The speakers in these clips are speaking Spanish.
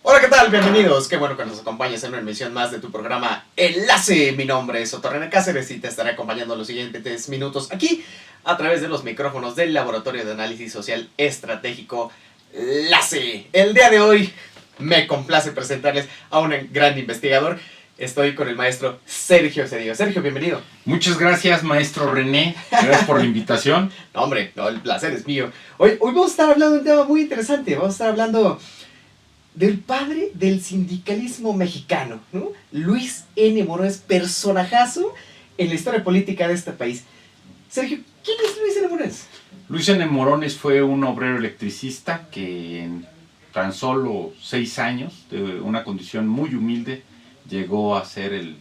Hola, ¿qué tal? Bienvenidos. Qué bueno que nos acompañes en una emisión más de tu programa Enlace. Mi nombre es Otto René Cáceres y te estaré acompañando los siguientes minutos aquí a través de los micrófonos del Laboratorio de Análisis Social Estratégico LACE. El día de hoy me complace presentarles a un gran investigador. Estoy con el maestro Sergio Cedillo. Sergio, bienvenido. Muchas gracias, maestro René. Gracias por la invitación. No, hombre, no, el placer es mío. Hoy vamos a estar hablando de un tema muy interesante. Vamos a estar hablando del padre del sindicalismo mexicano, ¿no? Luis N. Morones, personajazo en la historia política de este país. Sergio, ¿quién es Luis N. Morones? Luis N. Morones fue un obrero electricista que en tan solo 6 años, de una condición muy humilde, llegó a ser el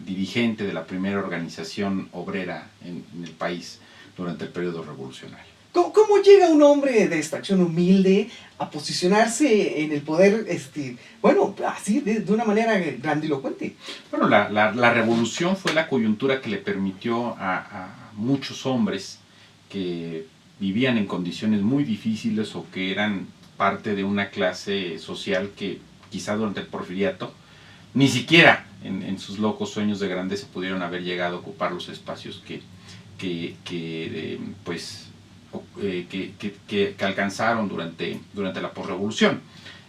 dirigente de la primera organización obrera en el país durante el periodo revolucionario. ¿Cómo llega un hombre de extracción humilde a posicionarse en el poder, bueno, así, de una manera grandilocuente? Bueno, la revolución fue la coyuntura que le permitió a muchos hombres que vivían en condiciones muy difíciles o que eran parte de una clase social que quizá durante el porfiriato ni siquiera en sus locos sueños de grandeza pudieron haber llegado a ocupar los espacios que alcanzaron durante la posrevolución.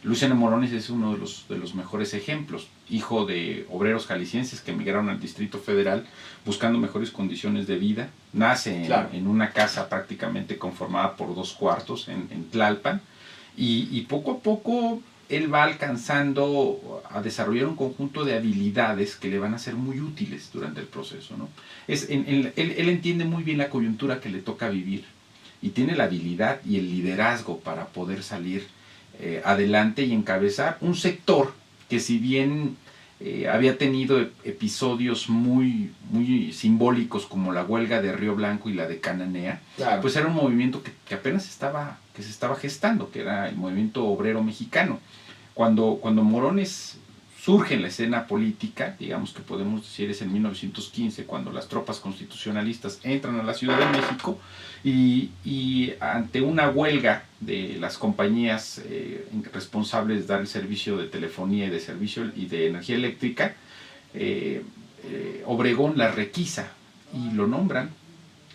Luis N. Morones es uno de los mejores ejemplos, hijo de obreros jaliscienses que emigraron al Distrito Federal buscando mejores condiciones de vida. Nace en una casa prácticamente conformada por 2 cuartos en Tlalpan, y poco a poco él va alcanzando a desarrollar un conjunto de habilidades que le van a ser muy útiles durante el proceso, ¿no? Él entiende muy bien la coyuntura que le toca vivir y tiene la habilidad y el liderazgo para poder salir adelante y encabezar un sector que, si bien había tenido episodios muy simbólicos como la huelga de Río Blanco y la de Cananea, claro, pues era un movimiento que apenas se estaba gestando, que era el movimiento obrero mexicano. Cuando Morones surge en la escena política, digamos que podemos decir es en 1915, cuando las tropas constitucionalistas entran a la Ciudad de México y ante una huelga de las compañías responsables de dar el servicio de telefonía y de energía eléctrica, Obregón la requisa y lo nombran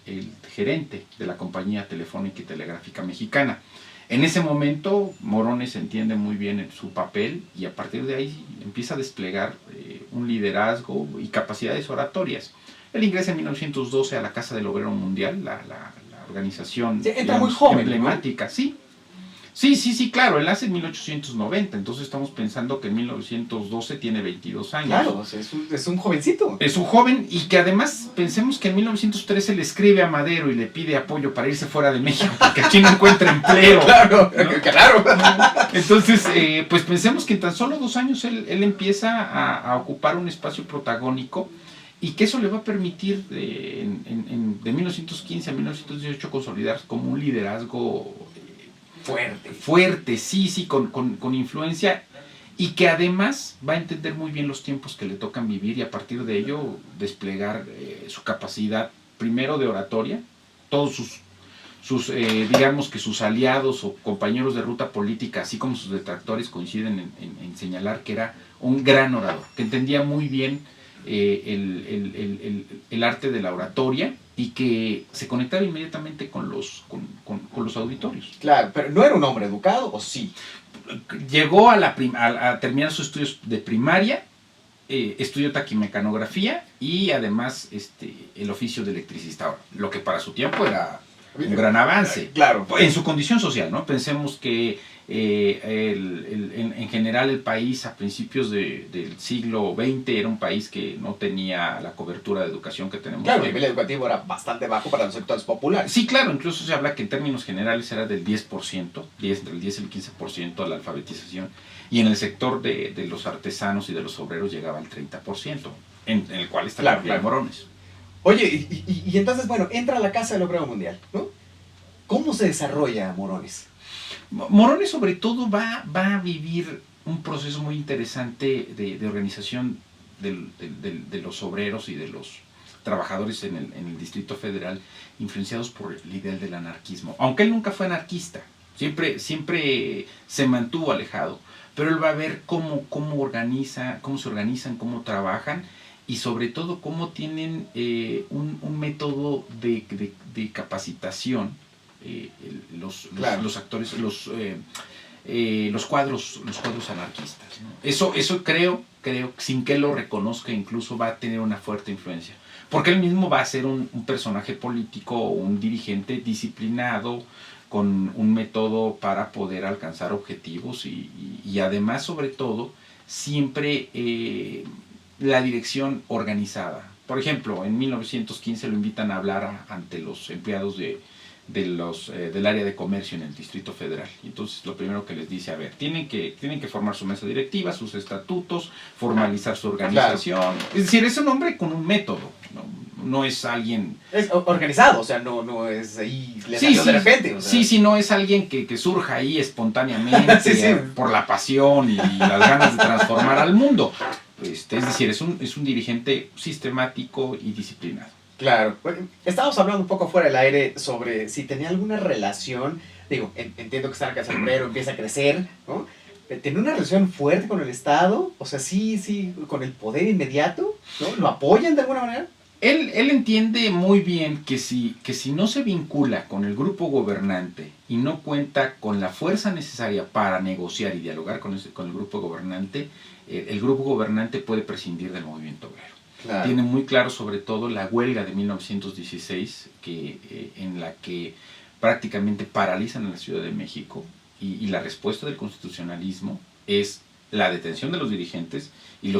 el gerente de la compañía telefónica y telegráfica mexicana. En ese momento Morones entiende muy bien su papel y a partir de ahí empieza a desplegar un liderazgo y capacidades oratorias. Él ingresa en 1912 a la Casa del Obrero Mundial, la organización, sí, entra muy joven, emblemática, ¿no? Sí, claro, él nace en 1890, entonces estamos pensando que en 1912 tiene 22 años. Claro, es un jovencito. Es un joven, y que además pensemos que en 1913 le escribe a Madero y le pide apoyo para irse fuera de México, porque aquí no encuentra empleo. Claro, ¿no? Claro. Entonces, pues pensemos que en tan solo 2 años él empieza a ocupar un espacio protagónico, y que eso le va a permitir de 1915 a 1918 consolidarse como un liderazgo fuerte, sí, con influencia, y que además va a entender muy bien los tiempos que le tocan vivir y a partir de ello desplegar su capacidad, primero de oratoria. Todos digamos que sus aliados o compañeros de ruta política, así como sus detractores, coinciden en señalar que era un gran orador, que entendía muy bien el arte de la oratoria y que se conectaba inmediatamente con los auditorios. Claro, pero ¿no era un hombre educado o sí? Llegó a terminar sus estudios de primaria, estudió taquimecanografía y además el oficio de electricista, lo que para su tiempo era un gran avance. Claro. En su condición social, ¿no? Pensemos que en general el país a principios del siglo XX era un país que no tenía la cobertura de educación que tenemos. Claro, el nivel educativo era bastante bajo para los sectores populares. Sí, claro, incluso se habla que en términos generales era del 10%, entre el 10 y el 15% de la alfabetización, y en el sector de los artesanos y de los obreros llegaba al 30%, en el cual está la Morones. Oye, y entonces, bueno, entra a la Casa del Obrero Mundial, ¿no? ¿Cómo se desarrolla Morones? Morones sobre todo va a vivir un proceso muy interesante de organización de los obreros y de los trabajadores en el Distrito Federal, influenciados por el ideal del anarquismo. Aunque él nunca fue anarquista, Siempre se mantuvo alejado. Pero él va a ver cómo se organizan, cómo trabajan y sobre todo cómo tienen un método de capacitación, Claro. los actores, los cuadros anarquistas, ¿no? Eso creo, sin que lo reconozca, incluso va a tener una fuerte influencia. Porque él mismo va a ser un personaje político, un dirigente disciplinado, con un método para poder alcanzar objetivos y además, sobre todo, siempre la dirección organizada. Por ejemplo, en 1915 lo invitan a hablar ante los empleados del área de comercio en el Distrito Federal. Y entonces lo primero que les dice, a ver, tienen que formar su mesa directiva, sus estatutos, formalizar su organización. Claro. Es decir, es un hombre con un método, no es alguien... Es organizado, o sea, no es ahí, le salió de repente. O sea. Sí, no es alguien que surja ahí espontáneamente por la pasión y las ganas de transformar al mundo. Es decir, es un dirigente sistemático y disciplinado. Claro. Estábamos hablando un poco fuera del aire sobre si tenía alguna relación, digo, entiendo que está en la casa del obrero, empieza a crecer, ¿no? ¿Tiene una relación fuerte con el Estado? O sea, sí, con el poder inmediato, ¿no? ¿Lo apoyan de alguna manera? Él entiende muy bien que si no se vincula con el grupo gobernante y no cuenta con la fuerza necesaria para negociar y dialogar con el grupo gobernante, el grupo gobernante puede prescindir del movimiento obrero. Claro. Tiene muy claro sobre todo la huelga de 1916, en la que prácticamente paralizan a la Ciudad de México y la respuesta del constitucionalismo es la detención de los dirigentes y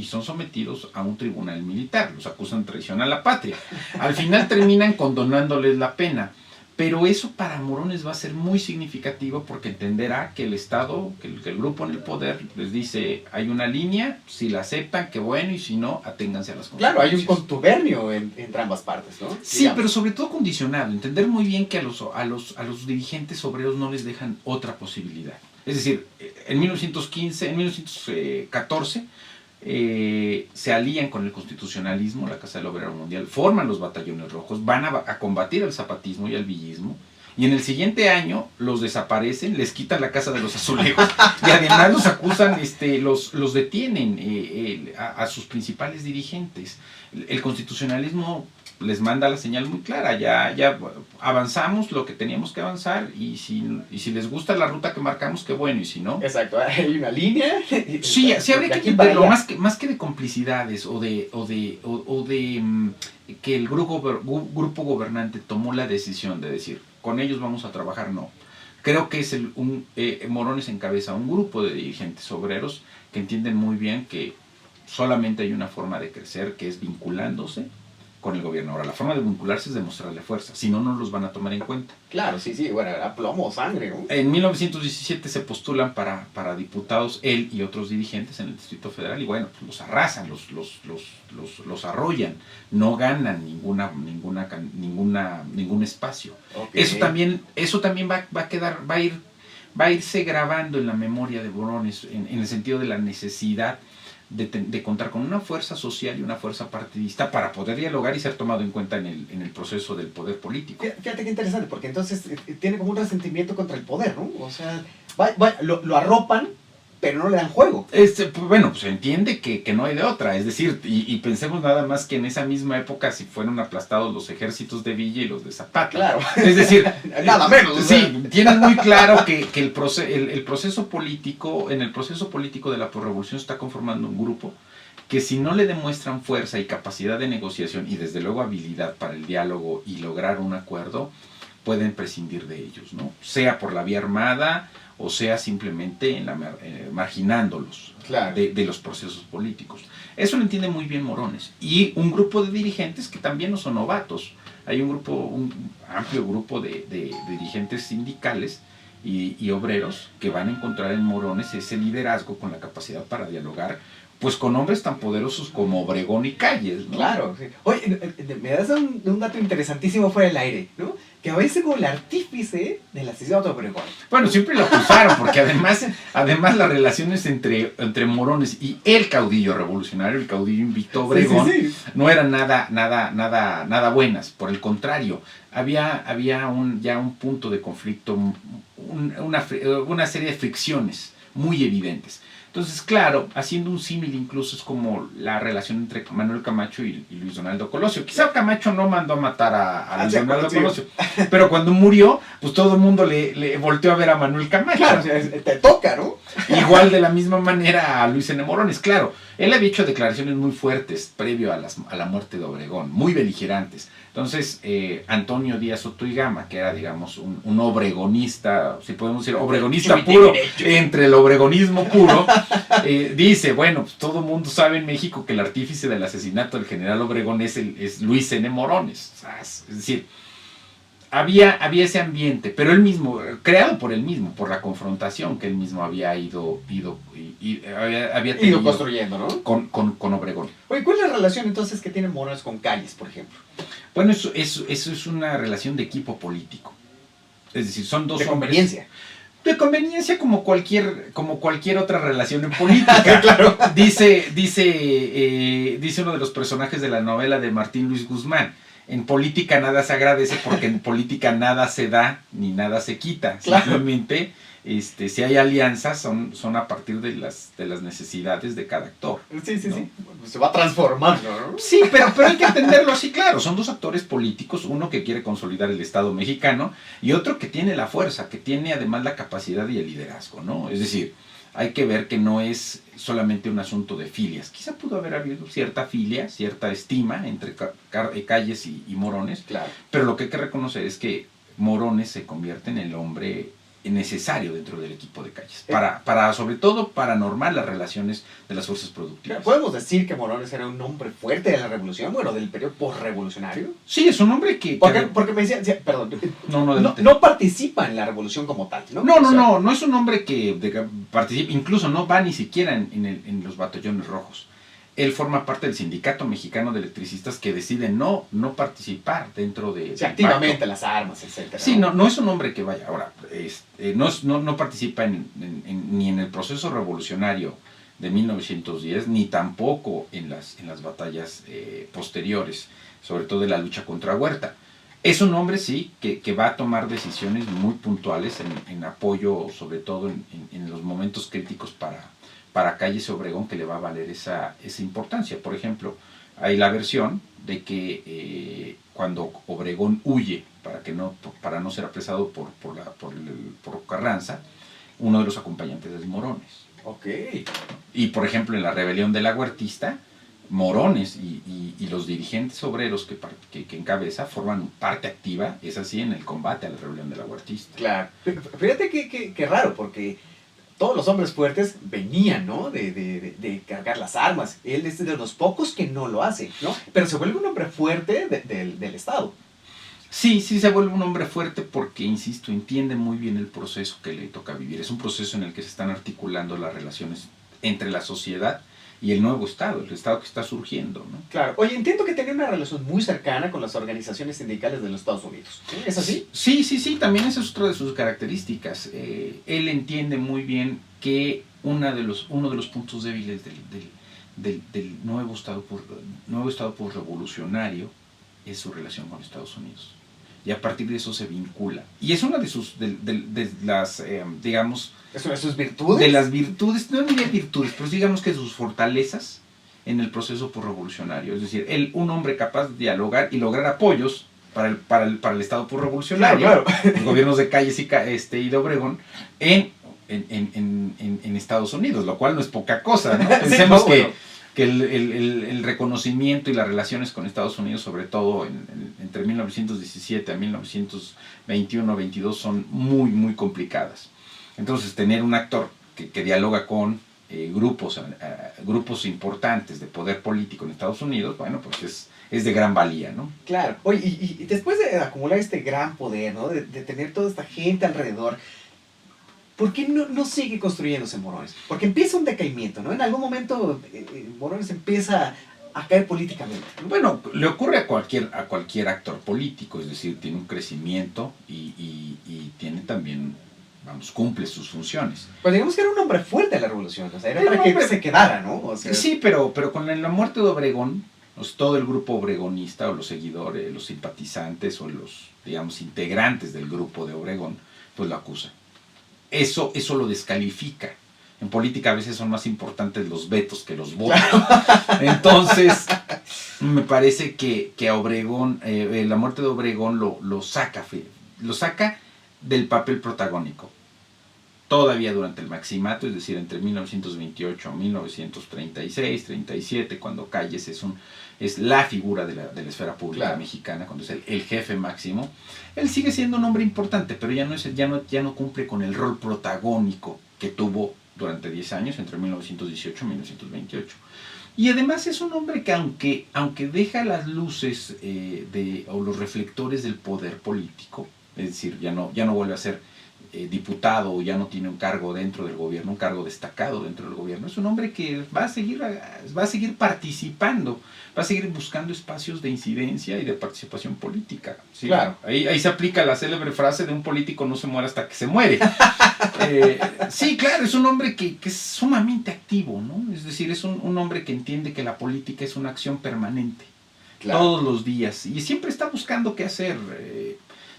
son sometidos a un tribunal militar, los acusan de traición a la patria. Al final terminan condonándoles la pena, pero eso para Morones va a ser muy significativo porque entenderá que el Estado, que el grupo en el poder les dice, hay una línea, si la aceptan, qué bueno, y si no, aténganse a las consecuencias. Claro, hay un contubernio entre ambas partes, ¿no? Sí, digamos. Pero sobre todo condicionado, entender muy bien que a los dirigentes obreros no les dejan otra posibilidad. Es decir, en 1914 se alían con el constitucionalismo, la Casa del Obrero Mundial, forman los batallones rojos, van a combatir al zapatismo y al villismo, y en el siguiente año los desaparecen, les quitan la Casa de los Azulejos, y además los acusan, los detienen a sus principales dirigentes. El constitucionalismo les manda la señal muy clara, ya avanzamos lo que teníamos que avanzar y si les gusta la ruta que marcamos, qué bueno, y si no... Exacto, hay una línea. Sí habría que verlo, más que de complicidades o de que el grupo gobernante tomó la decisión de decir, con ellos vamos a trabajar, no. Creo que es Morones encabeza un grupo de dirigentes obreros que entienden muy bien que solamente hay una forma de crecer, que es vinculándose con el gobierno. Ahora, la forma de vincularse es demostrarle fuerza, si no, no los van a tomar en cuenta. Claro, sí, bueno, era plomo, sangre, ¿no? En 1917 se postulan para diputados él y otros dirigentes en el Distrito Federal y bueno, pues los arrasan, los arrollan, no ganan ningún espacio. Okay. Eso también va a irse grabando en la memoria de Morones en el sentido de la necesidad de contar con una fuerza social y una fuerza partidista para poder dialogar y ser tomado en cuenta en el proceso del poder político. Fíjate qué interesante, porque entonces tiene como un resentimiento contra el poder, ¿no? O sea, lo arropan, pero no le dan juego. Pues se entiende que no hay de otra, es decir, y pensemos nada más que en esa misma época si fueron aplastados los ejércitos de Villa y los de Zapata. Claro. Es decir, nada menos. Sí, tienen muy claro que el proceso político, en el proceso político de la posrevolución está conformando un grupo que si no le demuestran fuerza y capacidad de negociación y desde luego habilidad para el diálogo y lograr un acuerdo, pueden prescindir de ellos, ¿no? Sea por la vía armada o sea simplemente marginándolos, claro, de los procesos políticos. Eso lo entiende muy bien Morones. Y un grupo de dirigentes que también no son novatos. Hay un amplio grupo de dirigentes sindicales y obreros que van a encontrar en Morones ese liderazgo con la capacidad para dialogar, pues con nombres tan poderosos como Obregón y Calles, ¿no? Claro. Sí. Oye, me das un dato interesantísimo fuera del aire, ¿no? Que a veces como el artífice del asesinato de Obregón. Bueno, siempre lo acusaron, porque además las relaciones entre Morones y el caudillo revolucionario, el caudillo invicto Obregón, sí. No eran nada buenas. Por el contrario, había ya un punto de conflicto, una serie de fricciones muy evidentes. Entonces, claro, haciendo un símil incluso es como la relación entre Manuel Camacho y Luis Donaldo Colosio. Quizá Camacho no mandó a matar a Luis Donaldo Colosio, pero cuando murió, pues todo el mundo le volteó a ver a Manuel Camacho. Claro, o sea, te toca, ¿no? Igual de la misma manera a Luis N. Morones, claro. Él había hecho declaraciones muy fuertes previo a la muerte de Obregón, muy beligerantes. Entonces, Antonio Díaz Soto y Gama, que era, digamos, un obregonista, si podemos decir, obregonista puro, entre el obregonismo puro, dice, bueno, pues todo el mundo sabe en México que el artífice del asesinato del general Obregón es Luis N. Morones. O sea, es decir, había ese ambiente, pero él mismo, creado por él mismo, por la confrontación que él mismo había ido construyendo, ¿no? Con Obregón. Oye, ¿cuál es la relación entonces que tiene Morones con Calles, por ejemplo? Bueno, eso es una relación de equipo político. Es decir, son dos de hombres. Conveniencia. De conveniencia como cualquier otra relación en política. Claro. Dice uno de los personajes de la novela de Martín Luis Guzmán: en política nada se agradece porque en política nada se da ni nada se quita. Claro. Simplemente, si hay alianzas, son a partir de las necesidades de cada actor. Sí, ¿no? sí. Se va transformando, ¿no? Sí, pero hay que entenderlo así, claro. Son dos actores políticos, uno que quiere consolidar el Estado mexicano y otro que tiene la fuerza, que tiene además la capacidad y el liderazgo, ¿no? Es decir, hay que ver que no es solamente un asunto de filias. Quizá pudo haber habido cierta filia, cierta estima entre Calles y Morones, claro. Pero lo que hay que reconocer es que Morones se convierte en el hombre necesario dentro del equipo de Calles, sobre todo para normar las relaciones de las fuerzas productivas. ¿Podemos decir que Morones era un hombre fuerte de la revolución, bueno, del periodo postrevolucionario? Sí, es un hombre que... Porque me decían, perdón, no participa en la revolución como tal, ¿no? No es un hombre que participa, incluso no va ni siquiera en los batallones rojos. Él forma parte del Sindicato Mexicano de Electricistas, que decide no participar dentro de... activamente las armas, etcétera. Sí, no es un hombre que vaya. Ahora, no participa ni en el proceso revolucionario de 1910, ni tampoco en las batallas posteriores, sobre todo de la lucha contra Huerta. Es un hombre, sí, que va a tomar decisiones muy puntuales en apoyo, sobre todo en los momentos críticos para Calles y Obregón, que le va a valer esa importancia. Por ejemplo, hay la versión de que cuando Obregón huye para no ser apresado por Carranza, uno de los acompañantes es Morones. Ok. Y por ejemplo, en la rebelión de la Huertista, Morones y los dirigentes obreros que encabeza forman parte activa, es así, en el combate a la rebelión de la Huertista. Claro. Fíjate qué raro, porque todos los hombres fuertes venían, ¿no? De cargar las armas. Él es de los pocos que no lo hace, ¿no? Pero se vuelve un hombre fuerte del Estado. Sí, se vuelve un hombre fuerte porque, insisto, entiende muy bien el proceso que le toca vivir. Es un proceso en el que se están articulando las relaciones entre la sociedad y el nuevo Estado, el Estado que está surgiendo, ¿no? Claro. Oye, entiendo que tenía una relación muy cercana con las organizaciones sindicales de los Estados Unidos. ¿Es así? Sí, también esa es otra de sus características. Él entiende muy bien que uno de los puntos débiles del nuevo Estado postrevolucionario es su relación con Estados Unidos. Y a partir de eso se vincula. Y es una de las, digamos... ¿Eso de sus virtudes? De las virtudes, no diría virtudes, pero digamos que sus fortalezas en el proceso postrevolucionario. Es decir, un hombre capaz de dialogar y lograr apoyos para el Estado postrevolucionario, claro. Los gobiernos de Calles y de Obregón, en Estados Unidos, lo cual no es poca cosa, ¿no? Pensemos que el reconocimiento y las relaciones con Estados Unidos, sobre todo entre 1917 a 1921-22, son muy, muy complicadas. Entonces, tener un actor que dialoga con grupos importantes de poder político en Estados Unidos, bueno, pues es de gran valía, ¿no? Claro. Oye, y después de acumular este gran poder, ¿no? De tener toda esta gente alrededor, ¿por qué no sigue construyéndose Morones? Porque empieza un decaimiento, ¿no? En algún momento Morones empieza a caer políticamente, ¿no? Bueno, le ocurre a cualquier actor político, es decir, tiene un crecimiento y tiene también, vamos, cumple sus funciones. Pues digamos que era un hombre fuerte en la revolución, o sea, era Era para un que hombre- se quedara, ¿no? O sea, Sí, pero con la muerte de Obregón, pues, todo el grupo obregonista o los seguidores, los simpatizantes o los, digamos, integrantes del grupo de Obregón, pues lo acusan. Eso lo descalifica. En política a veces son más importantes los vetos que los votos. Entonces, me parece que a Obregón, la muerte de Obregón lo saca del papel protagónico. Todavía durante el maximato, es decir, entre 1928 a 1936, 37, cuando Calles es la figura de la esfera pública mexicana, cuando es el jefe máximo, él sigue siendo un hombre importante, pero ya no cumple con el rol protagónico que tuvo durante 10 años, entre 1918 y 1928. Y además es un hombre que aunque deja las luces o los reflectores del poder político, es decir, ya no vuelve a ser diputado, ya no tiene un cargo dentro del gobierno, un cargo destacado dentro del gobierno, es un hombre que va a seguir participando, va a seguir buscando espacios de incidencia y de participación política. ¿Sí? Claro. Ahí se aplica la célebre frase de un político no se muere hasta que se muere. Sí, claro, es un hombre que es sumamente activo, ¿no? Es decir, es un hombre que entiende que la política es una acción permanente, todos los días, y siempre está buscando qué hacer.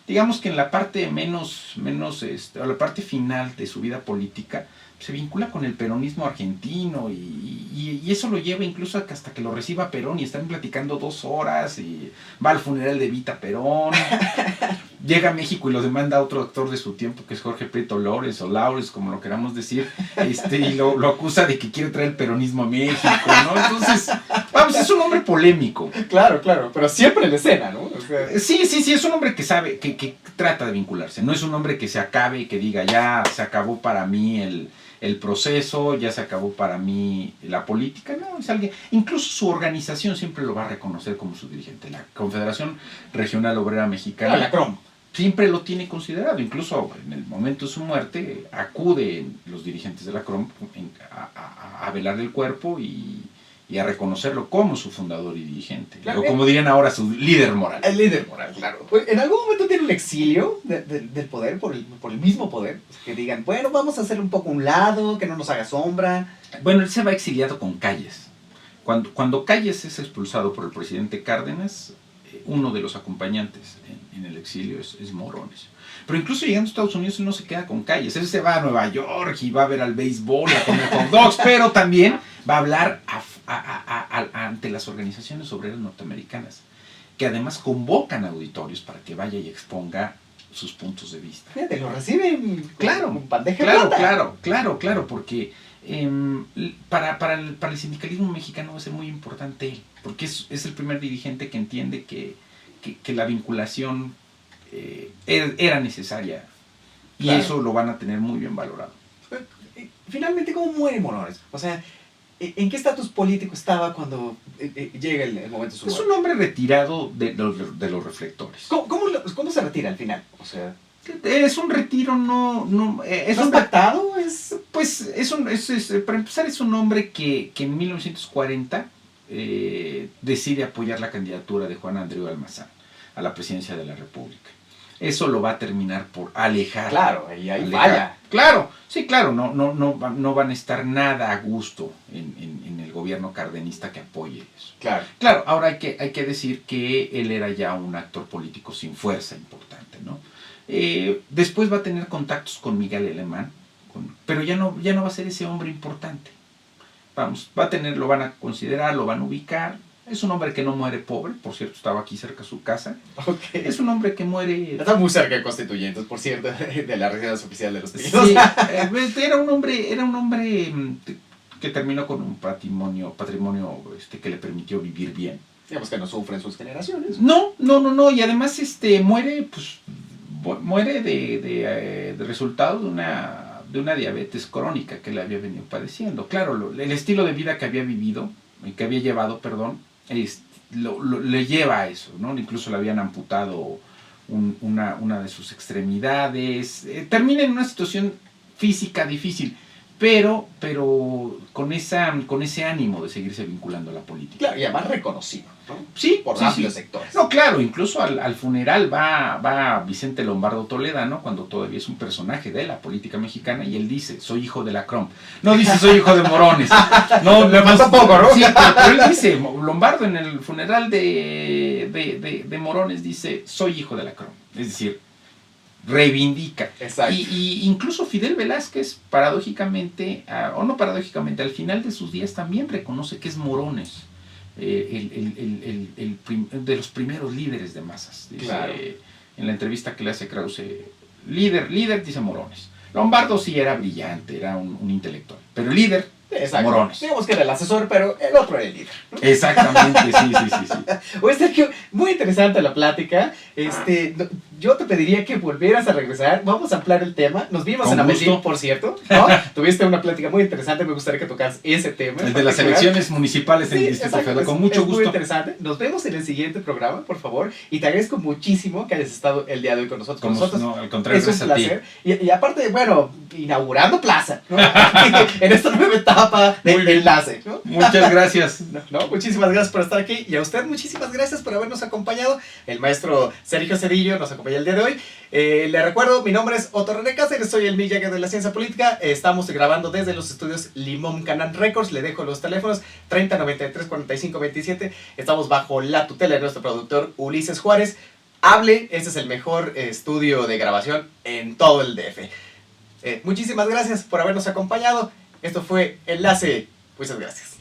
Digamos que en la parte o la parte final de su vida política, se vincula con el peronismo argentino y eso lo lleva incluso hasta que lo reciba Perón y están platicando 2 horas y va al funeral de Evita Perón. Llega a México y lo demanda otro actor de su tiempo, que es Jorge Prieto Lawrence, o Lawrence, como lo queramos decir, y lo acusa de que quiere traer el peronismo a México, ¿no? Entonces, vamos, es un hombre polémico. Claro, pero siempre en la escena, ¿no? O sea, Sí, es un hombre que sabe, que trata de vincularse, no es un hombre que se acabe y que diga, ya se acabó para mí el proceso, ya se acabó para mí la política, no, es alguien, incluso su organización siempre lo va a reconocer como su dirigente, la Confederación Regional Obrera Mexicana. la CROM. Siempre lo tiene considerado, incluso en el momento de su muerte acuden los dirigentes de la CROM a velar el cuerpo y a reconocerlo como su fundador y dirigente, Claro, o como dirían ahora, su líder moral. El líder moral, claro. ¿En algún momento tiene un exilio del poder, por el mismo poder? Que digan, bueno, vamos a hacer un poco a un lado, que no nos haga sombra. Bueno, él se va exiliado con Calles. Cuando Calles es expulsado por el presidente Cárdenas, uno de los acompañantes en el exilio es Morones. Pero incluso llegando a Estados Unidos, él no se queda con Calles. Él se va a Nueva York y va a ver al béisbol y a comer hot dogs, pero también va a hablar ante las organizaciones obreras norteamericanas, que además convocan auditorios para que vaya y exponga sus puntos de vista. Fíjate, lo reciben Claro, con bandeja de plata. claro, porque para el sindicalismo mexicano va a ser muy importante él, porque es el primer dirigente que entiende que la vinculación era necesaria, y eso lo van a tener muy bien valorado. Finalmente, ¿cómo muere Morones? O sea, ¿en qué estatus político estaba cuando llega el momento de su muerte? Es un hombre retirado de los reflectores. ¿Cómo se retira al final? O sea, es un retiro, es ¿no un pactado? Pues para empezar, es un hombre que en 1940 decide apoyar la candidatura de Juan Andreu Almazán a la presidencia de la República. Eso lo va a terminar por alejar. Claro, y ahí falla. Claro, sí, claro, no van a estar nada a gusto en el gobierno cardenista que apoye eso. Claro, ahora hay que decir que él era ya un actor político sin fuerza importante, ¿no? Después va a tener contactos con Miguel Alemán, pero ya no va a ser ese hombre importante. Vamos, lo van a considerar, lo van a ubicar. Es un hombre que no muere pobre, por cierto, estaba aquí cerca de su casa. Okay. Es un hombre que muere... Está muy cerca de Constituyentes, por cierto, de la residencia oficial de los Pinos. Sí, era un hombre que terminó con un patrimonio que le permitió vivir bien. Digamos que no sufren sus generaciones. No, y además muere de resultado de una diabetes crónica que le había venido padeciendo. Claro, el estilo de vida que había llevado, le lleva a eso, ¿no? Incluso le habían amputado una de sus extremidades. Termina en una situación física difícil, pero con ese ánimo de seguirse vinculando a la política. Claro, y además reconocido, ¿no? Sí, Por sí, amplios sí. sectores. No, claro, incluso al funeral va Vicente Lombardo Toledano, cuando todavía es un personaje de la política mexicana, y él dice, soy hijo de la Crom. No dice, soy hijo de Morones. No, le falta poco, ¿no? Sí, pero él dice, Lombardo en el funeral de Morones dice, soy hijo de la Crom. Es decir, reivindica. Exacto. Y incluso Fidel Velázquez, paradójicamente, o no paradójicamente, al final de sus días también reconoce que es Morones. De los primeros líderes de masas. Dice, claro. En la entrevista que le hace Krause, líder, dice Morones. Lombardo sí era brillante, era un intelectual, pero líder, exacto. Morones. Digamos que era el asesor, pero el otro era el líder, ¿no? Exactamente, sí. Oye, Sergio, muy interesante la plática. Yo te pediría que volvieras a regresar. Vamos a ampliar el tema. Nos vimos Con en gusto. Ametlí, por cierto, ¿no? Tuviste una plática muy interesante. Me gustaría que tocaras ese tema. El de las elecciones municipales en el Distrito exacto, Federal, con mucho es gusto. muy interesante. Nos vemos en el siguiente programa, por favor. Y te agradezco muchísimo que hayas estado el día de hoy con nosotros. No, al contrario, es un gracias a ti. placer. Y aparte, bueno, inaugurando plaza, ¿no? En esta nueva etapa de Muy bien. enlace, ¿no? Muchas gracias. No, muchísimas gracias por estar aquí y a usted muchísimas gracias por habernos acompañado. El maestro Sergio Cedillo nos acompaña el día de hoy. Le recuerdo, mi nombre es Otto René Cáceres, soy el Miyagi de la ciencia política. Estamos grabando desde los estudios Limón Canal Records. Le dejo los teléfonos 3093 45 27. Estamos bajo la tutela de nuestro productor Ulises Juárez. Hable, este es el mejor estudio de grabación en todo el DF. Muchísimas gracias por habernos acompañado. Esto fue Enlace. Muchas gracias.